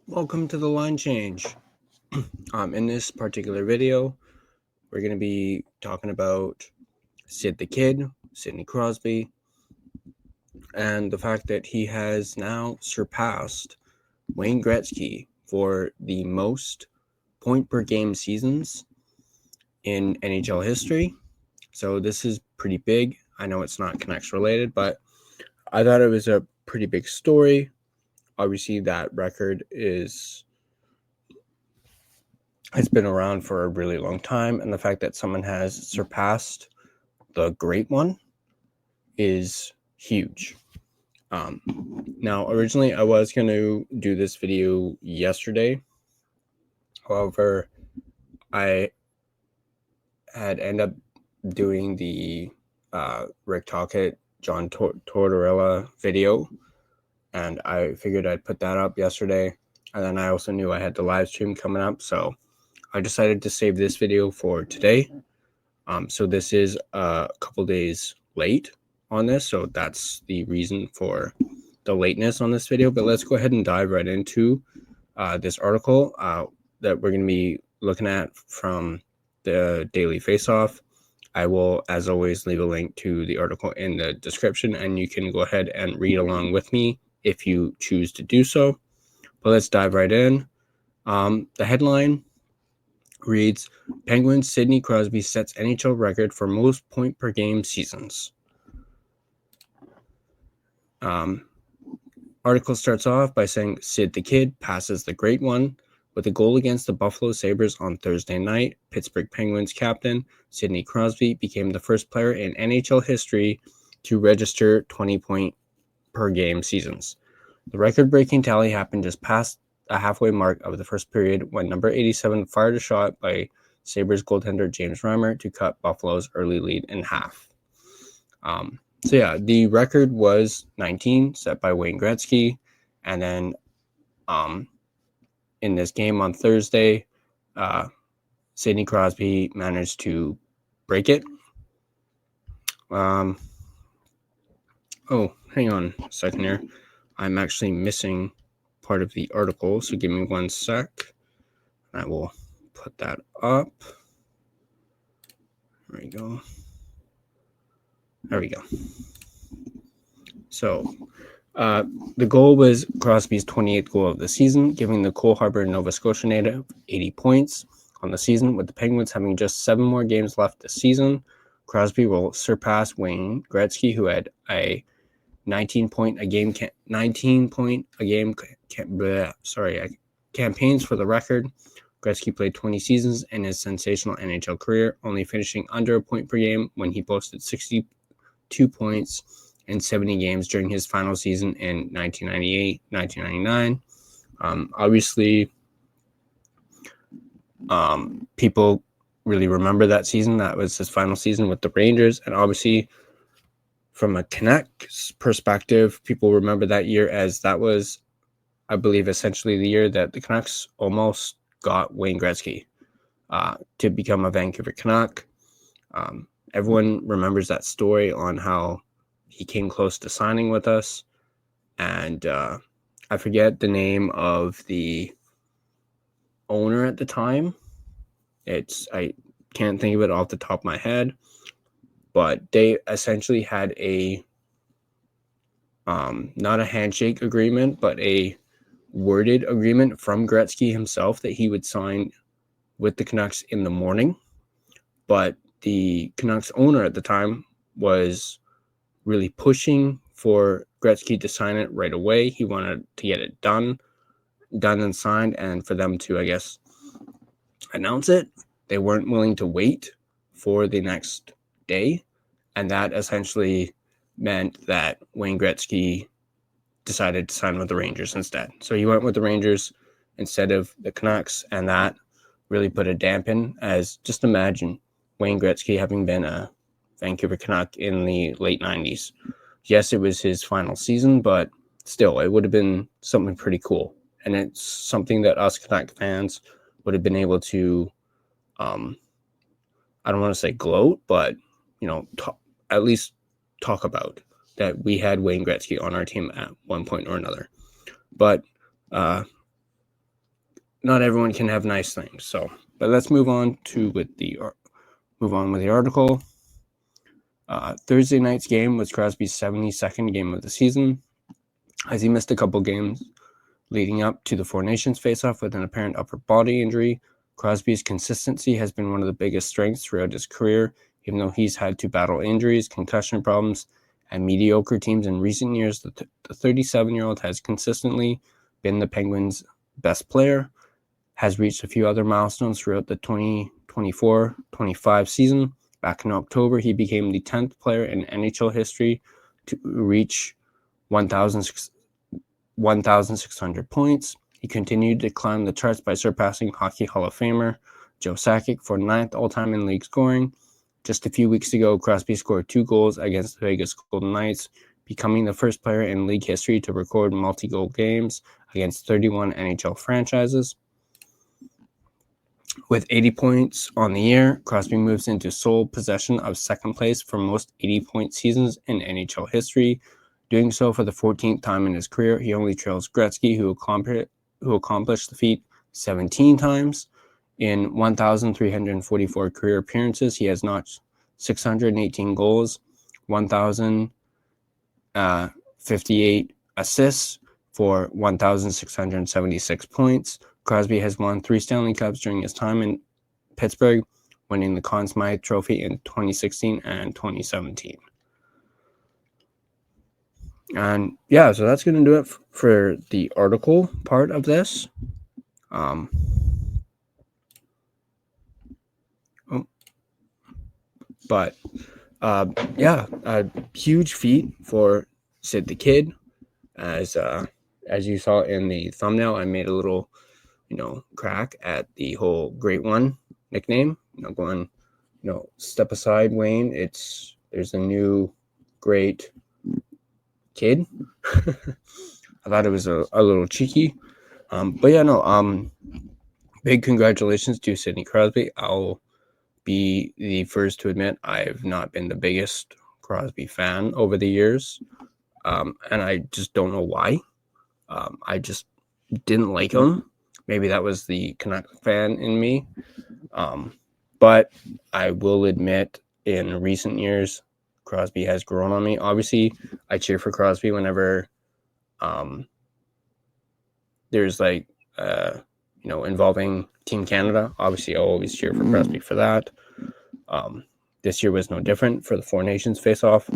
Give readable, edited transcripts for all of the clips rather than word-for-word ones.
Welcome to the line change. In this particular video, we're going to be talking about Sid the Kid, Sidney Crosby, and the fact that he has now surpassed Wayne Gretzky for the most point per game seasons in NHL history. So this is pretty big. I know it's not Canucks related, but I thought it was a pretty big story. Obviously, that record has been around for a really long time, and the fact that someone has surpassed the great one is huge. Now, originally, I was going to do this video yesterday. However, I had ended up doing the Rick Talkett, John Tortorella video, and I figured I'd put that up yesterday. And then I also knew I had the live stream coming up, so I decided to save this video for today. So this is a couple days late on this, so that's the reason for the lateness on this video. But let's go ahead and dive right into this article that we're going to be looking at from the Daily Faceoff. I will, as always, leave a link to the article in the description, and you can go ahead and read along with me if you choose to do so. But let's dive right in. The headline reads, Penguins Sidney Crosby sets NHL record for most point per game seasons. Article starts off by saying Sid the Kid passes the great one. With a goal against the Buffalo Sabres on Thursday night, Pittsburgh Penguins captain Sidney Crosby became the first player in NHL history to register 20 point per game seasons. The record-breaking tally happened just past a halfway mark of the first period when number 87 fired a shot by Sabres goaltender James Reimer to cut Buffalo's early lead in half. The record was 19, set by Wayne Gretzky, and then in this game on Thursday, Sidney Crosby managed to break it. Hang on a second here. I'm actually missing part of the article, so give me 1 sec. I will put that up. There we go. So, the goal was Crosby's 28th goal of the season, giving the Cole Harbour, Nova Scotia native 80 points on the season. With the Penguins having just 7 more games left this season, Crosby will surpass Wayne Gretzky, who had a 19 point a game campaigns for the record. Gretzky played 20 seasons in his sensational NHL career, only finishing under a point per game when he posted 62 points in 70 games during his final season in 1998-1999. Obviously, people really remember that season. That was his final season with the Rangers, and obviously, from a Canucks perspective, people remember that year as that was, I believe, essentially the year that the Canucks almost got Wayne Gretzky to become a Vancouver Canuck. Everyone remembers that story on how he came close to signing with us. And I forget the name of the owner at the time. I can't think of it off the top of my head. But they essentially had a not a handshake agreement, but a worded agreement from Gretzky himself that he would sign with the Canucks in the morning. But the Canucks owner at the time was really pushing for Gretzky to sign it right away. He wanted to get it done and signed, and for them to, I guess, announce it. They weren't willing to wait for the next day, and that essentially meant that Wayne Gretzky decided to sign with the Rangers instead. So he went with the Rangers instead of the Canucks, and that really put a dampen, as just imagine Wayne Gretzky having been a Vancouver Canuck in the late 90s. Yes, it was his final season, but still, it would have been something pretty cool. And it's something that us Canuck fans would have been able to, I don't want to say gloat, but, at least talk about that we had Wayne Gretzky on our team at one point or another. But not everyone can have nice things. So, but let's move on with the article. Thursday night's game was Crosby's 72nd game of the season, as he missed a couple games leading up to the Four Nations faceoff with an apparent upper body injury. Crosby's consistency has been one of the biggest strengths throughout his career, even though he's had to battle injuries, concussion problems, and mediocre teams in recent years. The 37-year-old has consistently been the Penguins' best player, has reached a few other milestones throughout the 2024-25 season. Back in October, he became the 10th player in NHL history to reach 1,600 points. He continued to climb the charts by surpassing Hockey Hall of Famer Joe Sakic for 9th all-time in league scoring. Just a few weeks ago, Crosby scored 2 goals against the Vegas Golden Knights, becoming the first player in league history to record multi-goal games against 31 NHL franchises. With 80 points on the year, Crosby moves into sole possession of second place for most 80-point seasons in NHL history. Doing so for the 14th time in his career, he only trails Gretzky, who accomplished the feat 17 times. In 1,344 career appearances, he has notched 618 goals, 1,058 assists for 1,676 points. Crosby has won 3 Stanley Cups during his time in Pittsburgh, winning the Conn Smythe Trophy in 2016 and 2017. And yeah, so that's going to do it for the article part of this. A huge feat for Sid the Kid. As you saw in the thumbnail, I made a little, crack at the whole Great One nickname. Going, step aside, Wayne. There's a new Great Kid. I thought it was a little cheeky. Big congratulations to Sidney Crosby. I'll be the first to admit I've not been the biggest Crosby fan over the years. And I just don't know why. I just didn't like him. Maybe that was the Canucks fan in me. But I will admit, in recent years, Crosby has grown on me. Obviously, I cheer for Crosby whenever there's involving Team Canada. Obviously, I'll always cheer for Crosby for that. This year was no different for the Four Nations face-off.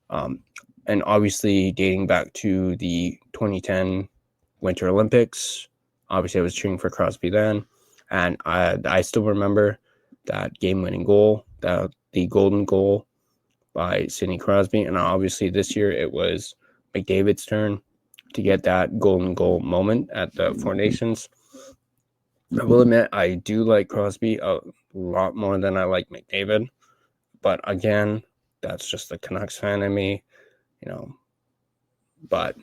And obviously, dating back to the 2010 Winter Olympics, obviously I was cheering for Crosby then. And I still remember that game-winning goal, the golden goal by Sidney Crosby. And obviously this year it was McDavid's turn to get that golden goal moment at the Four Nations. I will admit I do like Crosby a lot more than I like McDavid. But again, that's just the Canucks fan in me. But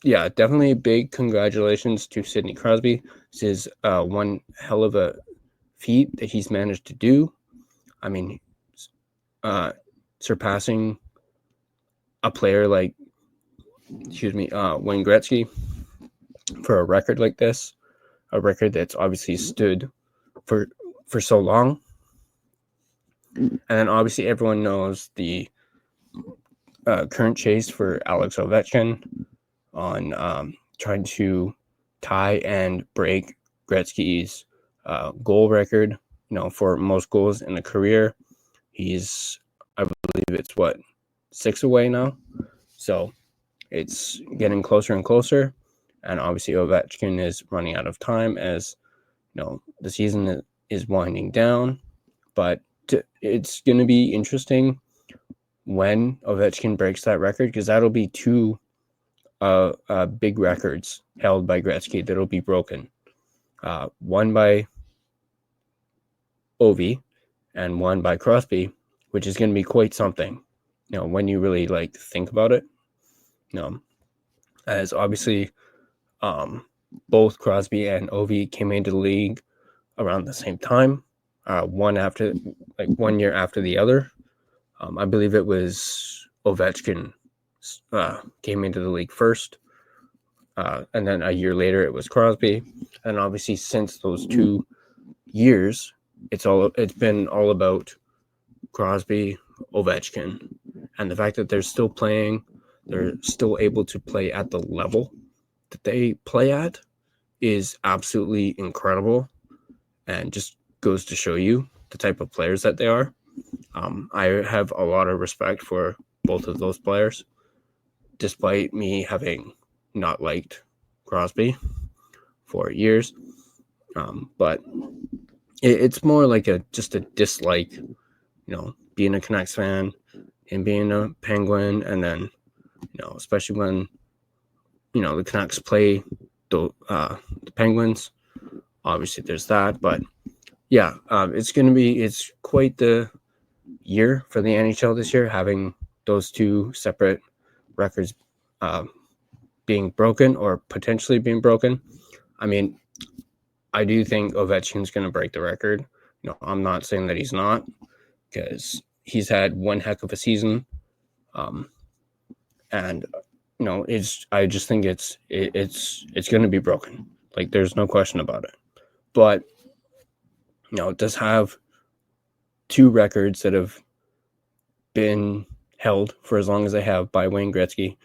yeah, definitely big congratulations to Sidney Crosby. This is one hell of a feat that he's managed to do. I mean, surpassing a player like, Wayne Gretzky for a record like this, a record that's obviously stood for so long. And then obviously everyone knows the current chase for Alex Ovechkin on trying to tie and break Gretzky's goal record, for most goals in a career. He's, I believe it's 6 away now. So it's getting closer and closer. And obviously Ovechkin is running out of time as, the season is winding down. But it's going to be interesting when Ovechkin breaks that record, because that'll be 2 big records held by Gretzky that'll be broken. One by Ovi and one by Crosby, which is going to be quite something, when you really think about it. As obviously both Crosby and Ovi came into the league around the same time, 1 year after the other. I believe it was Ovechkin came into the league first. and then a year later it was Crosby. And obviously since those 2 years, it's been all about Crosby, Ovechkin, and the fact that they're still playing, they're still able to play at the level that they play at is absolutely incredible, and just goes to show you the type of players that they are. I have a lot of respect for both of those players, despite me having not liked Crosby for years. But it's more like just a dislike, being a Canucks fan and being a Penguin, and then, especially when, the Canucks play the Penguins. Obviously, there's that, but yeah, it's quite the year for the NHL this year, having those 2 separate records being broken or potentially being broken. I mean, I do think Ovechkin's going to break the record. I'm not saying that he's not, because he's had one heck of a season, and I just think it's going to be broken. Like, there's no question about it. But it does have 2 records that have been held for as long as they have by Wayne Gretzky,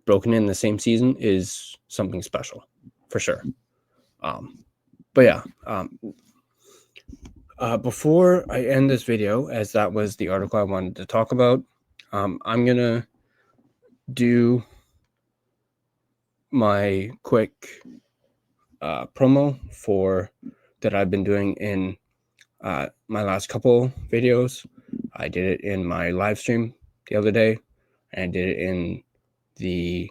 broken in the same season, is something special, for sure. But yeah, before I end this video, as that was the article I wanted to talk about, I'm going to do my quick promo that I've been doing in my last couple videos. I did it in my live stream the other day, and I did it in the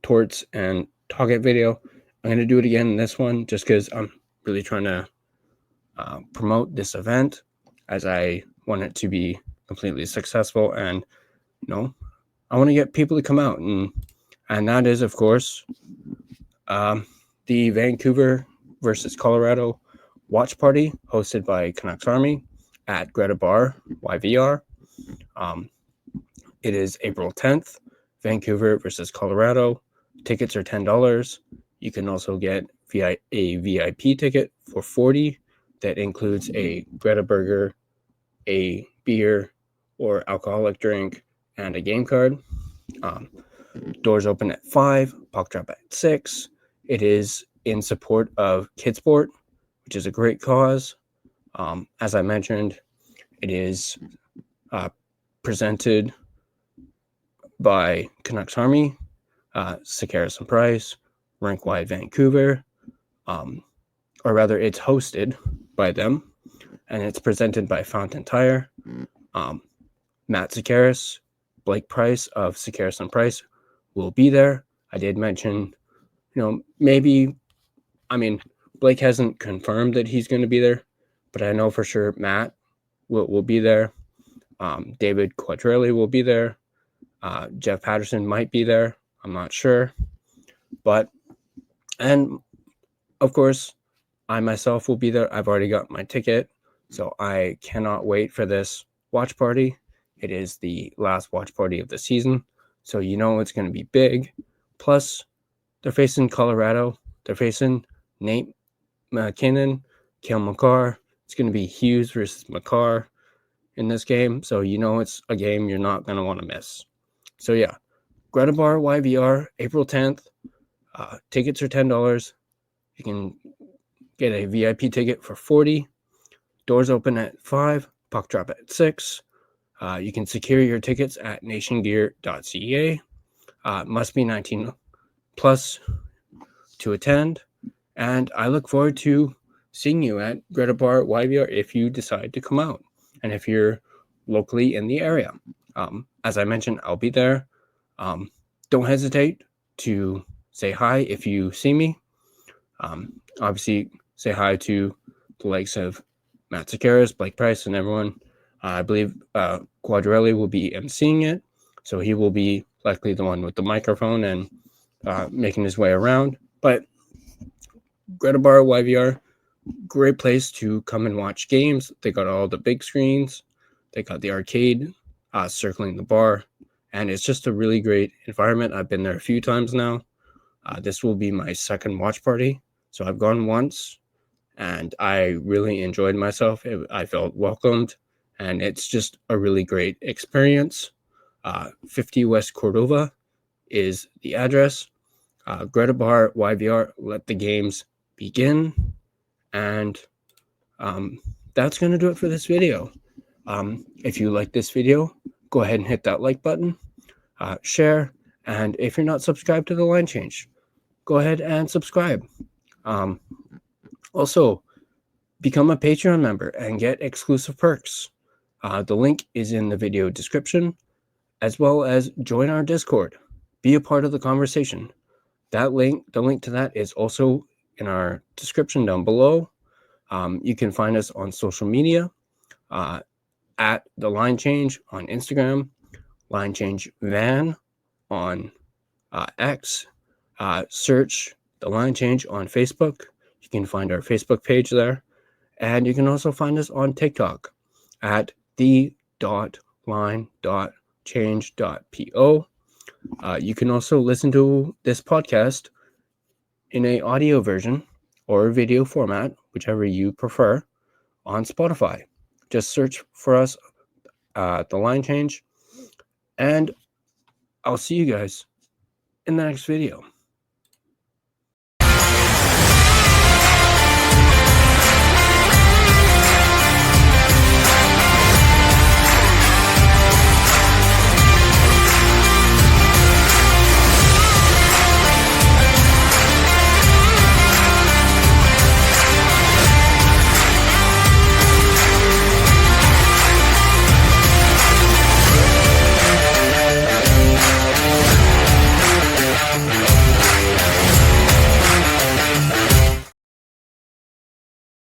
Torts and Target video. I'm going to do it again in this one, just because I'm really trying to promote this event, as I want it to be completely successful. And I want to get people to come out, and that is, of course, the Vancouver versus Colorado watch party, hosted by Canucks Army at Greta Bar YVR. It is April 10th, Vancouver versus Colorado. Tickets are $10. You can also get a VIP ticket for $40. That includes a Greta burger, a beer or alcoholic drink, and a game card. Doors open at 5, puck drop at 6. It is in support of Kidsport, which is a great cause. As I mentioned, it is presented by Canucks Army, Surpasses and Price, Rank Wide Vancouver, or rather, it's hosted by them, and it's presented by Fountain Tire. Matt Sakaris, Blake Price of Sakaris and Price will be there. I did mention, maybe, Blake hasn't confirmed that he's going to be there, but I know for sure Matt will be there. David Quadrelli will be there. Jeff Patterson might be there. I'm not sure. And of course, I myself will be there. I've already got my ticket, so I cannot wait for this watch party. It is the last watch party of the season, so it's going to be big. Plus, they're facing Colorado. They're facing Nate McKinnon, Cale Makar. It's going to be Hughes versus Makar in this game, so it's a game you're not going to want to miss. So yeah, Greta Bar YVR, April 10th. Tickets are $10. You can get a VIP ticket for $40. Doors open at 5, puck drop at 6. You can secure your tickets at nationgear.ca. Must be 19 plus to attend. And I look forward to seeing you at Greta Bar YVR if you decide to come out, and if you're locally in the area. As I mentioned, I'll be there. Don't hesitate to say hi if you see me. Obviously, say hi to the likes of Matt Sakaris, Blake Price, and everyone. I believe Quadrelli will be emceeing it, so he will be likely the one with the microphone and making his way around. But Greta Bar YVR, great place to come and watch games. They got all the big screens. They got the arcade circling the bar, and it's just a really great environment. I've been there a few times now. This will be my second watch party. So I've gone once, and I really enjoyed myself. I felt welcomed, and it's just a really great experience. 50 West Cordova is the address. Greta Bar, YVR, let the games begin. And that's going to do it for this video. If you like this video, go ahead and hit that like button, share, and if you're not subscribed to The Line Change, go ahead and subscribe. Also, become a Patreon member and get exclusive perks. The link is in the video description, as well as join our Discord. Be a part of the conversation. The link to that is also in our description down below. You can find us on social media at The Line Change on Instagram, Line Change Van on X. Search The Line Change on Facebook. You can find our Facebook page there. And you can also find us on TikTok at the.line.change.po. You can also listen to this podcast in an audio version or video format, whichever you prefer, on Spotify. Just search for us, The Line Change, and I'll see you guys in the next video.